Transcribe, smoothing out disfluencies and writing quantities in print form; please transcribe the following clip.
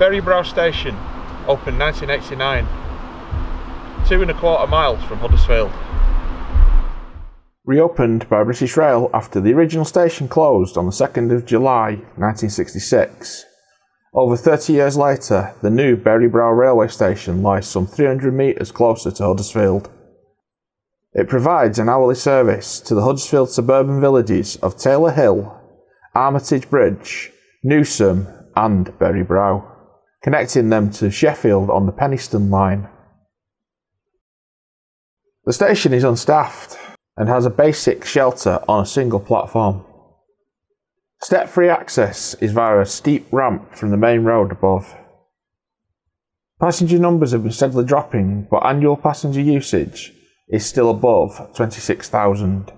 Berrybrow Station opened 1989, 2¼ miles from Huddersfield. Reopened by British Rail after the original station closed on the 2nd of July 1966. Over 30 years later, the new Berrybrow railway station lies some 300 metres closer to Huddersfield. It provides an hourly service to the Huddersfield suburban villages of Taylor Hill, Armitage Bridge, Newsome and Berrybrow, connecting them to Sheffield on the Penistone line. The station is unstaffed and has a basic shelter on a single platform. Step-free access is via a steep ramp from the main road above. Passenger numbers have been steadily dropping, but annual passenger usage is still above 26,000.